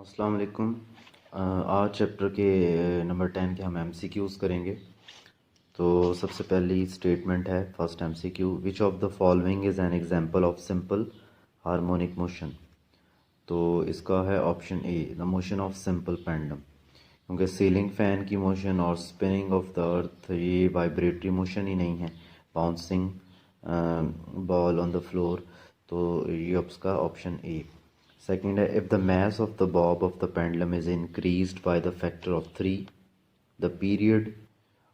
अस्सलाम वालेकुम। आज चैप्टर के नंबर 10 के हम एमसीक्यूज़ करेंगे। तो सबसे पहली स्टेटमेंट है first MCQ, which of the following is an example of simple harmonic motion. तो इसका है option A, the motion of simple pendulum, क्योंकि सीलिंग फ़ैन की मोशन और स्पिनिंग ऑफ द अर्थ ये वाइब्रेटरी मोशन ही नहीं है, bouncing ball on the floor. तो ये उसका option A. Second, if the mass of the bob of the pendulum is increased by the factor of 3, the period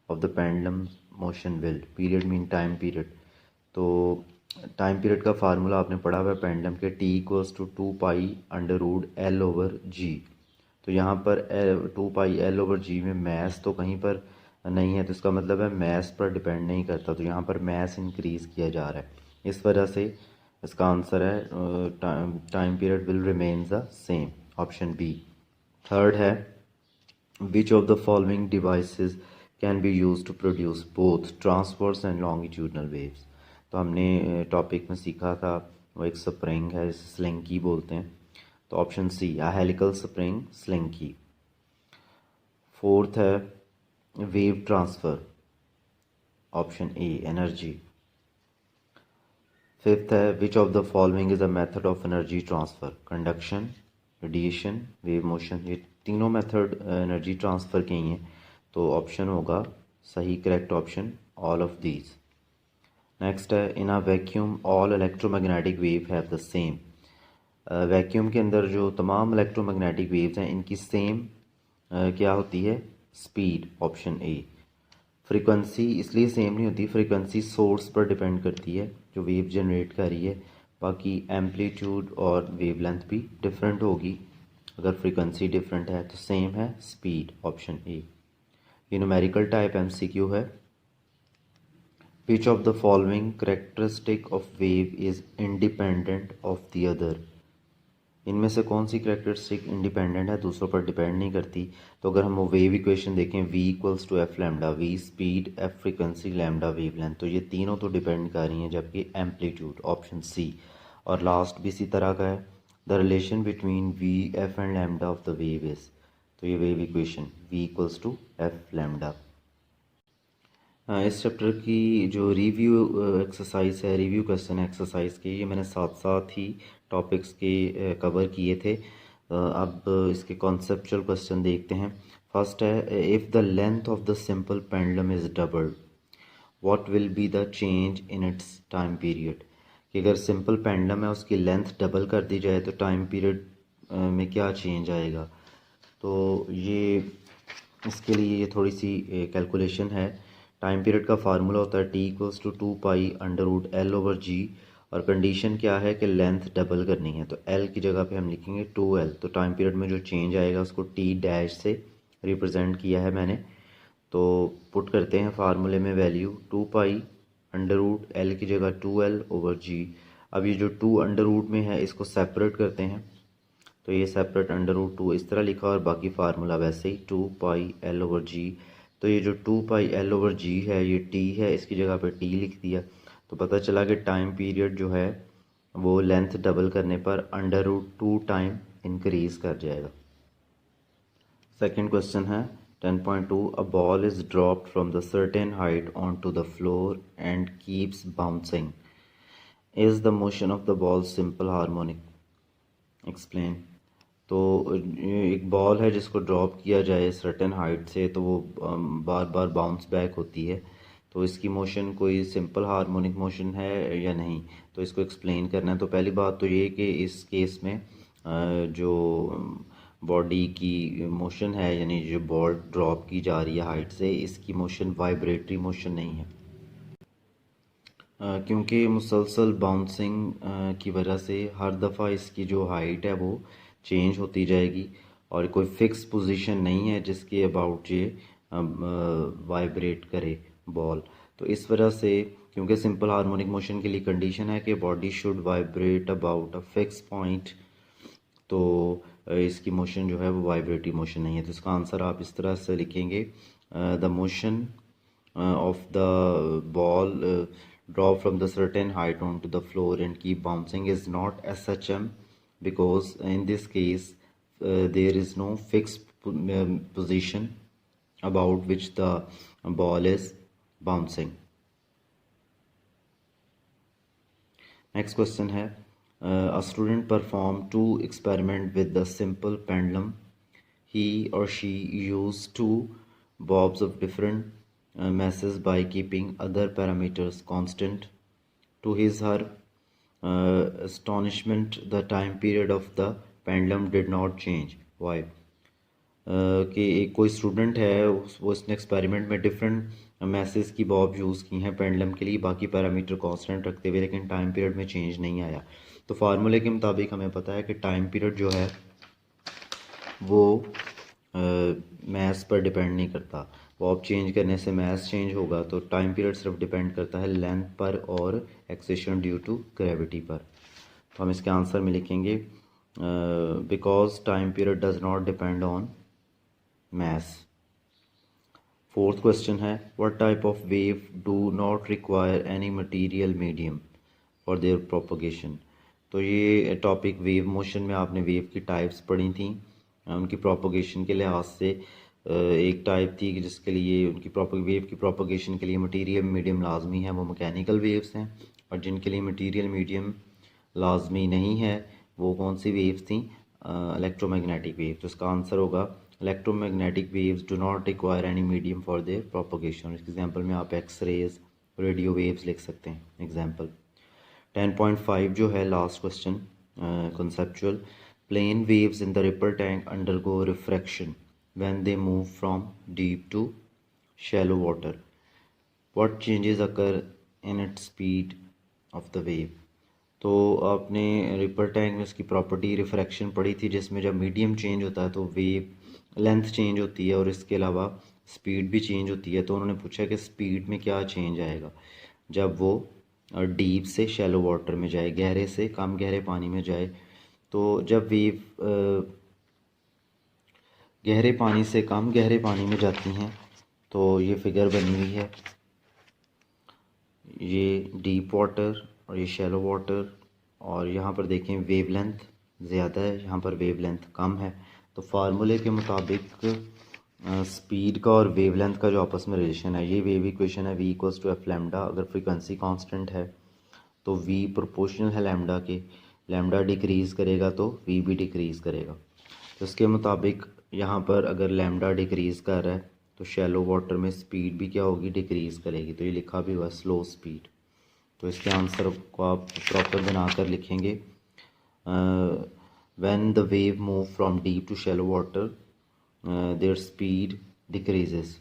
of the pendulum motion will, period mean time period। तो time period का formula आपने पढ़ा हुआ है pendulum के, T equals to 2π√L/g। तो यहाँ पर 2πL/g में मैस तो कहीं पर नहीं है, तो इसका मतलब है मैस पर डिपेंड नहीं करता, तो यहाँ पर मैस इंक्रीज़ किया जा रहा है, इस वजह से इसका आंसर है time period will remain the same, option B. Third है, which of the following devices can be use to produce both transverse and longitudinal waves. तो हमने टॉपिक में सीखा था वो एक स्प्रिंग है जिसे स्लिंकी बोलते हैं, तो option C, a helical spring slinky. Fourth है wave transfer, option A energy. Fifth है, which of the following is a method of energy transfer, conduction, radiation, wave motion. ये तीनों मेथड एनर्जी ट्रांसफ़र के ही हैं, तो ऑप्शन होगा सही correct option all of these. Next है, in a vacuum all electromagnetic wave have the same. Vacuum के अंदर जो तमाम इलेक्ट्रोमैग्नेटिक वेव्स हैं इनकी सेम क्या होती है, स्पीड, ऑप्शन ए। फ्रीक्वेंसी इसलिए सेम नहीं होती, फ्रीक्वेंसी सोर्स पर डिपेंड करती है जो वेव जनरेट कर रही है, बाकी एम्पलीट्यूड और वेवलेंथ भी डिफरेंट होगी। अगर फ्रीक्वेंसी डिफरेंट है तो सेम है स्पीड, ऑप्शन ए। ये न्यूमेरिकल टाइप एमसीक्यू है। Which of the following characteristic of wave is independent of the other. इनमें से कौन सी करेक्टरिस्टिक इंडिपेंडेंट है, दूसरों पर डिपेंड नहीं करती। तो अगर हम वो वेव इक्वेशन देखें, v equals to F lambda, V speed, F frequency, lambda wave length, तो ये तीनों तो डिपेंड कर रही हैं, जबकि एम्पलीट्यूड, ऑप्शन सी। और लास्ट भी इसी तरह का है, the relation between V, F and lambda of the wave is, तो ये wave equation v equals to F lambda. इस चैप्टर की जो रिव्यू एक्सरसाइज है, रिव्यू क्वेश्चन एक्सरसाइज के, ये मैंने साथ साथ ही टॉपिक्स के कवर किए थे। अब इसके कॉन्सेप्चुअल क्वेश्चन देखते हैं। फर्स्ट है, if the length of the simple pendulum is doubled, what will be the change in its time period. कि अगर सिंपल पेंडुलम है उसकी लेंथ डबल कर दी जाए तो टाइम पीरियड में क्या चेंज आएगा। तो ये इसके लिए ये थोड़ी सी कैलकुलेशन है। टाइम पीरियड का फार्मूला होता है टी इक्वल्स टू 2π√L/g, और कंडीशन क्या है कि लेंथ डबल करनी है, तो L की जगह पे हम लिखेंगे 2L। तो टाइम पीरियड में जो चेंज आएगा उसको T डैश से रिप्रेजेंट किया है मैंने। तो पुट करते हैं फार्मूले में वैल्यू, 2π√L की जगह 2L/g। अब ये जो 2 में है इसको सेपरेट करते हैं, तो ये सेपरेट √2 इस तरह लिखा, और बाकी फार्मूला वैसे ही 2πL/g। तो ये जो 2πL/g है ये t है, इसकी जगह पे t लिख दिया, तो पता चला कि टाइम पीरियड जो है वो लेंथ डबल करने पर √2 टाइम इंक्रीज कर जाएगा। सेकंड क्वेश्चन है 10.2, a ball is dropped from the certain height on to the floor and keeps bouncing, is the motion of the ball simple harmonic, explain. तो एक बॉल है जिसको drop किया जाए सर्टेन हाइट से, तो वो बार बार बाउंस बैक होती है, तो इसकी मोशन कोई सिंपल हार्मोनिक मोशन है या नहीं, तो इसको एक्सप्लेन करना है। तो पहली बात तो ये कि इस केस में जो बॉडी की मोशन है, यानी जो बॉल ड्रॉप की जा रही है हाइट से, इसकी मोशन वाइब्रेटरी मोशन नहीं है, क्योंकि मुसलसल बाउंसिंग की वजह से हर दफ़ा इसकी जो हाइट है वो चेंज होती जाएगी, और कोई फिक्स पोजीशन नहीं है जिसके अबाउट ये वाइब्रेट करे बॉल। तो इस वजह से, क्योंकि सिंपल हार्मोनिक मोशन के लिए कंडीशन है कि body should vibrate about a fix point, तो इसकी मोशन जो है वो वाइब्रेटरी मोशन नहीं है। तो इसका आंसर आप इस तरह से लिखेंगे, the motion of the ball drop from the certain height onto the floor and keep bouncing is not SHM, because in this case there is no fixed position about which the ball is bouncing. Next question है a student performed two experiment with the simple pendulum. He or she used two bobs of different masses by keeping other parameters constant. To his her astonishment, the time period of the pendulum did not change. Why? कि एक कोई student है वो इसने experiment में different message की Bob use की हैं पेंडुलम के लिए, बाकी पैरामीटर कांस्टेंट रखते हुए, लेकिन टाइम पीरियड में चेंज नहीं आया। तो फार्मूले के मुताबिक हमें पता है कि टाइम पीरियड जो है वो मैथ्स पर डिपेंड नहीं करता। बॉब चेंज करने से मैथ्स चेंज होगा, तो टाइम पीरियड सिर्फ डिपेंड करता है लेंथ पर और एक्सेशन ड्यू टू ग्रेविटी पर। तो हम इसके आंसर में लिखेंगे because time period does not depend on maths. Fourth question है what type of wave do not require any material medium for their propagation. तो ये टॉपिक वेव मोशन में आपने वेव की टाइप्स पढ़ी थी, उनकी प्रोपगेशन के लिहाज से एक टाइप थी कि जिसके लिए उनकी वेव की प्रोपगेशन के लिए मटेरियल मीडियम लाजमी है, वो मैकेनिकल वेव्स हैं, और जिनके लिए मटेरियल मीडियम लाजमी नहीं है वो कौन सी वेव्स थी, इलेक्ट्रोमैग्नेटिक वेव। तो इसका आंसर होगा electromagnetic waves do not require any medium for their propagation. इस एग्जांपल में आप एक्स रेज, रेडियो वेव्स लिख सकते हैं एग्जांपल। 10.5 जो है last question conceptual plane waves in the ripple tank undergo refraction when they move from deep to shallow water. What changes occur in its speed of the wave. तो आपने ripple tank में उसकी property refraction पढ़ी थी, जिसमें जब medium change होता है तो वेव लेंथ चेंज होती है और इसके अलावा स्पीड भी चेंज होती है। तो उन्होंने पूछा कि स्पीड में क्या चेंज आएगा जब वो डीप से शैलो वाटर में जाए, गहरे से कम गहरे पानी में जाए। तो जब वेव गहरे पानी से कम गहरे पानी में जाती हैं तो ये फिगर बनी हुई है, ये डीप वाटर और ये शैलो वाटर, और यहाँ पर देखें वेव लेंथ ज़्यादा है, यहाँ पर वेव लेंथ कम है। तो फार्मूले के मुताबिक स्पीड का और वेव लेंथ का जो आपस में रिलेशन है, ये वेव इक्वेशन है v equals to F lambda. अगर फ्रीक्वेंसी कांस्टेंट है तो v प्रोपोर्शनल है लैम्डा के, लैम्डा डिक्रीज़ करेगा तो v भी डिक्रीज़ करेगा। तो इसके मुताबिक यहाँ पर अगर लैम्डा डिक्रीज़ कर रहा है तो शैलो वाटर में स्पीड भी क्या होगी, डिक्रीज़ करेगी। तो ये लिखा भी हुआ स्लो स्पीड। तो इसके आंसर को आप प्रॉपर बनाकर लिखेंगे when the wave move from deep to shallow water their speed decreases.